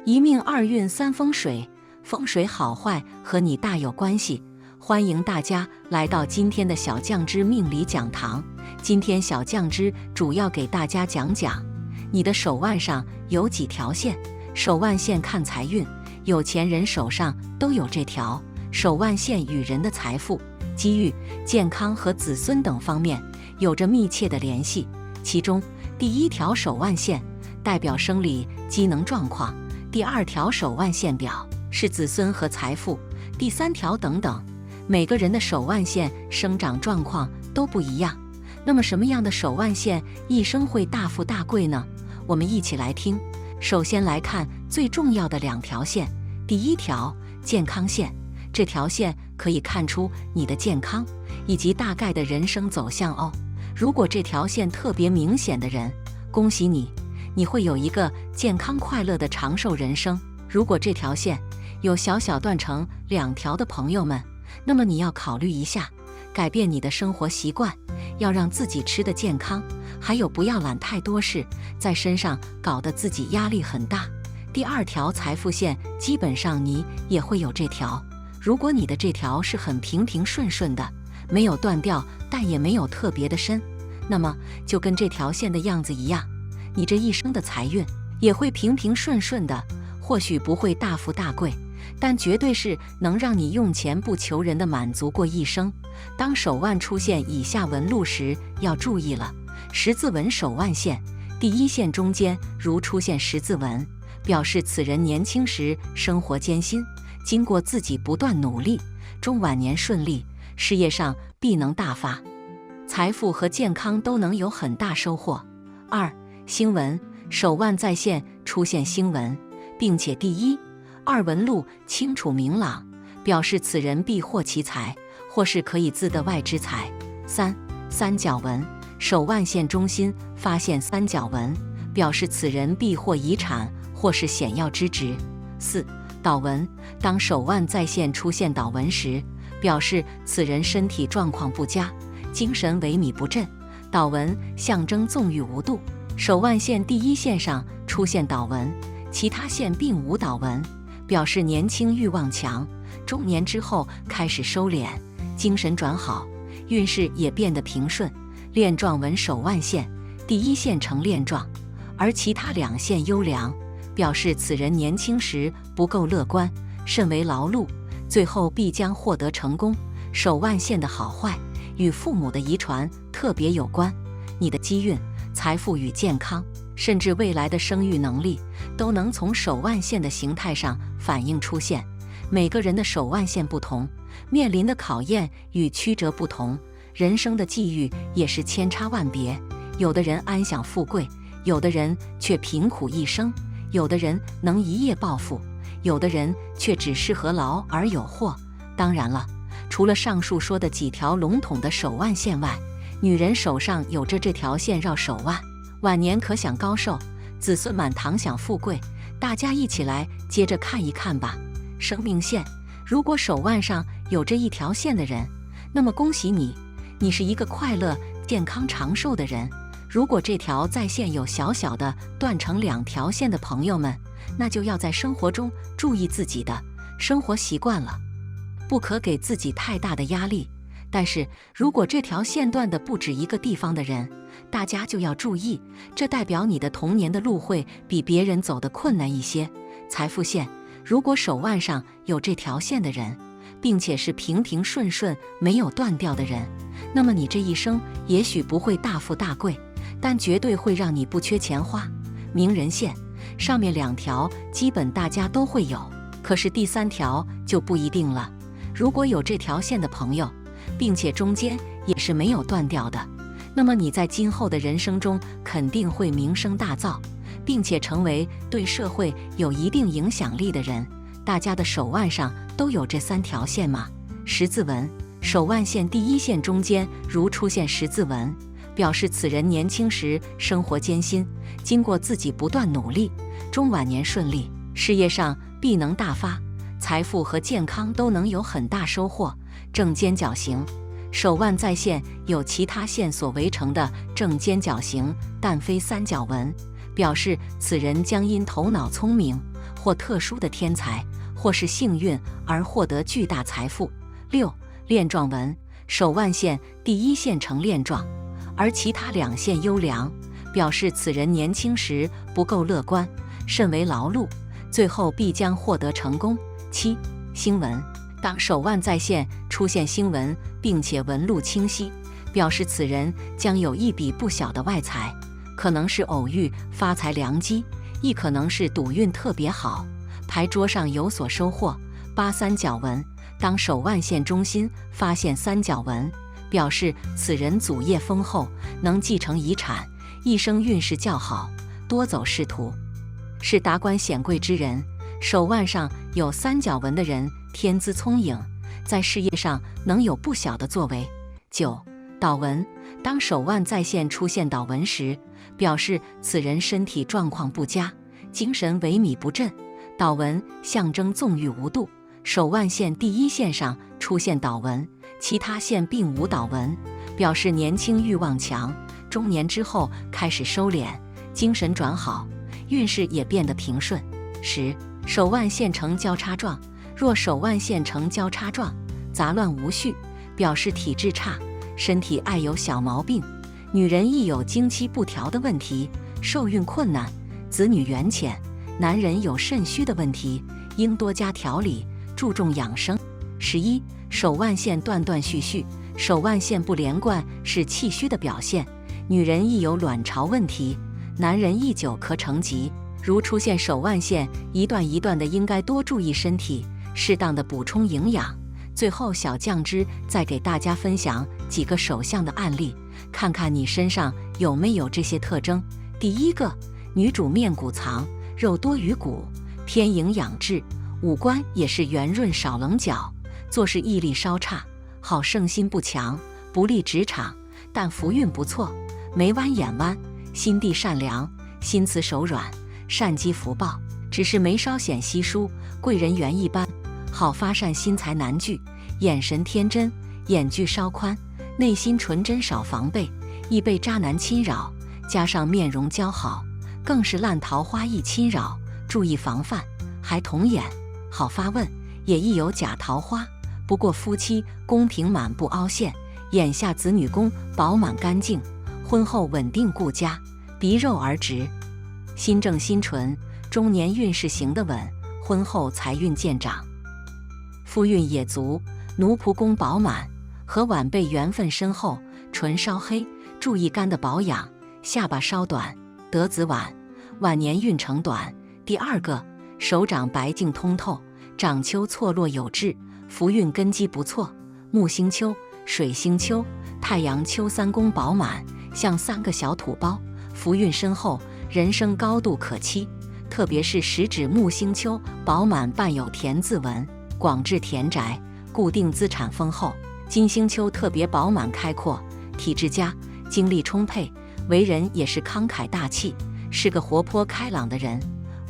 一命二运三风水，风水好坏和你大有关系。欢迎大家来到今天的小酱汁命理讲堂。今天小酱汁主要给大家讲讲你的手腕上有几条线。手腕线看财运，有钱人手上都有这条手腕线，与人的财富、机遇、健康和子孙等方面有着密切的联系。其中第一条手腕线代表生理机能状况，第二条手腕线表是子孙和财富，第三条等等。每个人的手腕线生长状况都不一样。那么什么样的手腕线一生会大富大贵呢？我们一起来听。首先来看最重要的两条线。第一条健康线，这条线可以看出你的健康以及大概的人生走向哦。如果这条线特别明显的人，恭喜你，你会有一个健康快乐的长寿人生。如果这条线有小小断成两条的朋友们，那么你要考虑一下，改变你的生活习惯，要让自己吃得健康，还有不要揽太多事在身上，搞得自己压力很大。第二条财富线，基本上你也会有这条。如果你的这条是很平平顺顺的，没有断掉，但也没有特别的深，那么就跟这条线的样子一样，你这一生的财运也会平平顺顺的，或许不会大富大贵，但绝对是能让你用钱不求人的满足过一生。当手腕出现以下纹路时，要注意了。十字纹手腕线，第一线中间如出现十字纹，表示此人年轻时生活艰辛，经过自己不断努力，中晚年顺利，事业上必能大发，财富和健康都能有很大收获。二、星纹，手腕在线出现星纹，并且第一、二纹路清楚明朗，表示此人必获其财，或是可以自得外之财。三、三角纹，手腕线中心发现三角纹，表示此人必获遗产或是显要之职。四、倒纹，当手腕在线出现倒纹时，表示此人身体状况不佳，精神萎靡不振。倒纹象征纵欲无度，手腕线第一线上出现倒纹，其他线并无倒纹，表示年轻欲望强，中年之后开始收敛，精神转好，运势也变得平顺。链状纹手腕线，第一线呈链状，而其他两线优良，表示此人年轻时不够乐观，甚为劳碌，最后必将获得成功。手腕线的好坏与父母的遗传特别有关，你的机运、财富与健康，甚至未来的生育能力，都能从手腕线的形态上反映出现。每个人的手腕线不同，面临的考验与曲折不同，人生的际遇也是千差万别。有的人安享富贵，有的人却贫苦一生，有的人能一夜暴富，有的人却只适合劳而有获。当然了，除了上述说的几条笼统的手腕线外，女人手上有着这条线绕手腕，晚年可享高寿，子孙满堂享富贵。大家一起来接着看一看吧。生命线，如果手腕上有着一条线的人，那么恭喜你，你是一个快乐、健康、长寿的人。如果这条在线有小小的断成两条线的朋友们，那就要在生活中注意自己的生活习惯了，不可给自己太大的压力。但是如果这条线断的不止一个地方的人，大家就要注意，这代表你的童年的路会比别人走得困难一些。财富线，如果手腕上有这条线的人，并且是平平顺顺没有断掉的人，那么你这一生也许不会大富大贵，但绝对会让你不缺钱花。名人线，上面两条基本大家都会有，可是第三条就不一定了。如果有这条线的朋友，并且中间也是没有断掉的，那么你在今后的人生中肯定会名声大噪，并且成为对社会有一定影响力的人。大家的手腕上都有这三条线吗？十字纹，手腕线第一线中间如出现十字纹，表示此人年轻时生活艰辛，经过自己不断努力，中晚年顺利，事业上必能大发，财富和健康都能有很大收获。正尖角形，手腕在线有其他线所围成的正尖角形，但非三角纹，表示此人将因头脑聪明或特殊的天才，或是幸运而获得巨大财富。6. 链状纹，手腕线第一线呈链状，而其他2线优良，表示此人年轻时不够乐观，甚为劳碌，最后必将获得成功。7. 星纹，当手腕在线出现星纹，并且纹路清晰，表示此人将有一笔不小的外财，可能是偶遇发财良机，亦可能是赌运特别好，牌桌上有所收获。8. 三角纹，当手腕线中心发现三角纹，表示此人祖业丰厚，能继承遗产，一生运势较好，多走仕途，是达官显贵之人。手腕上有三角纹的人天资聪颖，在事业上能有不小的作为。9. 倒纹，当手腕在线出现倒纹时，表示此人身体状况不佳，精神萎靡不振。倒纹象征纵欲无度，手腕线第一线上出现倒纹，其他线并无倒纹，表示年轻欲望强，中年之后开始收敛，精神转好，运势也变得平顺。10. 手腕线呈交叉状，若手腕线呈交叉状，杂乱无序，表示体质差，身体爱有小毛病，女人亦有经期不调的问题，受孕困难，子女缘浅，男人有肾虚的问题，应多加调理，注重养生。11. 手腕线断断续续，手腕线不连贯是气虚的表现，女人亦有卵巢问题，男人亦久咳成疾。如出现手腕线一段一段的，应该多注意身体，适当的补充营养。最后小酱汁再给大家分享几个手相的案例，看看你身上有没有这些特征。第一个，女主面骨藏，肉多于骨，偏营养质，五官也是圆润少棱角，做事毅力稍差，好胜心不强，不利职场，但福运不错，眉弯眼弯，心地善良，心慈手软，善积福报，只是眉稍显稀疏，贵人缘一般，好发善心财难聚，眼神天真，眼距稍宽，内心纯真少防备，易被渣男侵扰，加上面容姣好，更是烂桃花易侵扰，注意防范。还童眼，好发问，也易有假桃花，不过夫妻宫廷满布凹陷，眼下子女宫饱满干净，婚后稳定顾家，鼻肉而直，心正心纯，中年运势行得稳，婚后财运见长，夫运也足，奴仆宫饱满，和晚辈缘分深厚，唇稍黑，注意肝的保养，下巴稍短，得子晚，晚年运程短。第二个，手掌白净通透，掌丘错落有致，福运根基不错，木星丘、水星丘、太阳丘三宫饱满，像3个小土包，福运深厚，人生高度可期。特别是食指木星丘饱满，伴有田字纹，广置田宅，固定资产丰厚。金星丘特别饱满开阔，体质佳，精力充沛，为人也是慷慨大气，是个活泼开朗的人。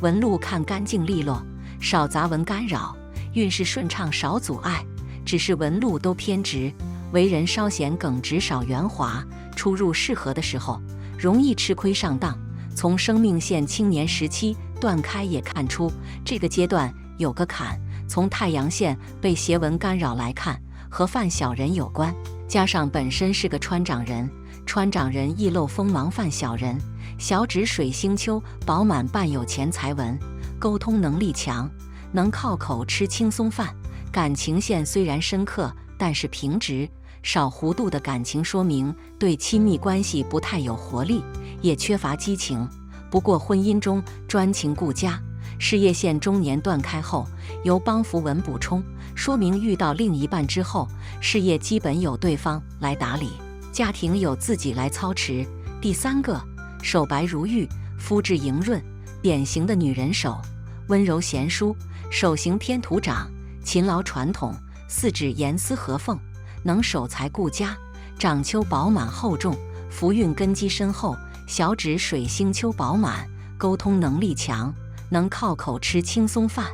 纹路看干净利落，少杂纹干扰，运势顺畅少阻碍，只是纹路都偏直，为人稍显耿直少圆滑，出入适合的时候容易吃亏上当。从生命线青年时期断开也看出这个阶段有个坎，从太阳线被邪纹干扰来看，和犯小人有关，加上本身是个川长人，川长人易漏锋芒犯小人。小指水星丘饱满伴有钱财纹，沟通能力强，能靠口吃轻松饭。感情线虽然深刻，但是平直，少弧度的感情说明对亲密关系不太有活力，也缺乏激情。不过婚姻中专情顾家。事业线中年断开后，由帮扶纹补充，说明遇到另一半之后，事业基本有对方来打理，家庭有自己来操持。第三个，手白如玉，肤质莹润，典型的女人手，温柔贤淑，手型偏土长，勤劳传统，四指严丝合缝，能守财顾家，掌丘饱满厚重，福运根基深厚，小指水星丘饱满，沟通能力强，能靠口吃轻松饭。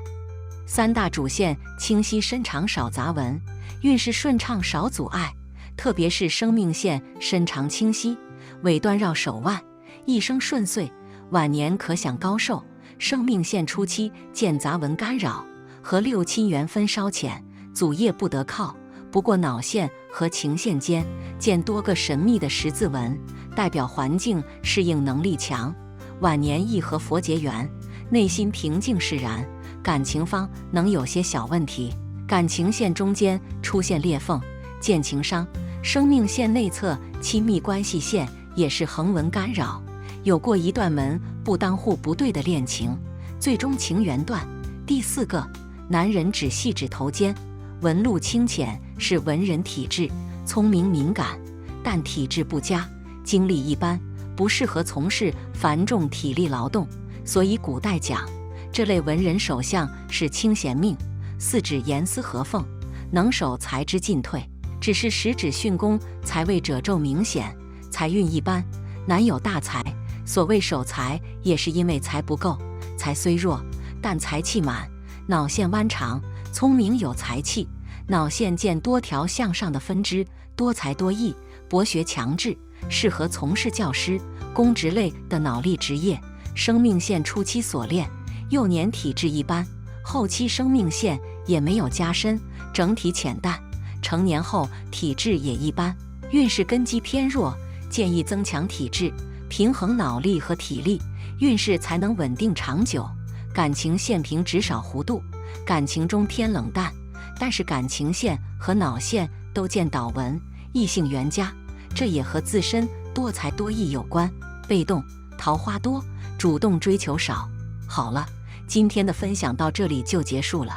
3大主线清晰深长少杂纹，运势顺畅少阻碍，特别是生命线深长清晰，尾端绕手腕，一生顺遂，晚年可享高寿，生命线初期见杂文干扰，和六亲缘分稍浅，祖业不得靠。不过脑线和情线间见多个神秘的十字纹，代表环境适应能力强。晚年亦和佛结缘，内心平静释然，感情方能有些小问题。感情线中间出现裂缝，见情伤。生命线内侧亲密关系线也是横纹干扰，有过一段门不当户不对的恋情，最终情缘断。第4个，男人指细指头尖，纹路清浅，是文人体质，聪明敏感，但体质不佳，精力一般，不适合从事繁重体力劳动。所以古代讲，这类文人手相是清闲命，四指严丝合缝，能守财之进退。只是十指巽宫，财位褶皱明显，财运一般，难有大财。所谓守财，也是因为财不够，财虽弱，但财气满。脑线弯长，聪明有才气。脑线见多条向上的分支，多才多艺，博学强志，适合从事教师、公职类的脑力职业。生命线初期所恋，幼年体质一般，后期生命线也没有加深，整体浅淡。成年后体质也一般，运势根基偏弱，建议增强体质，平衡脑力和体力，运势才能稳定长久。感情线平直少弧度，感情中偏冷淡，但是感情线和脑线都见倒纹，异性缘佳，这也和自身多才多艺有关。被动，桃花多，主动追求少。好了，今天的分享到这里就结束了，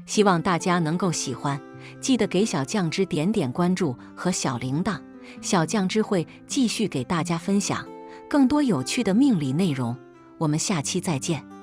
希望大家能够喜欢，记得给小酱汁点点关注和小铃铛，小酱汁会继续给大家分享更多有趣的命理内容。我们下期再见。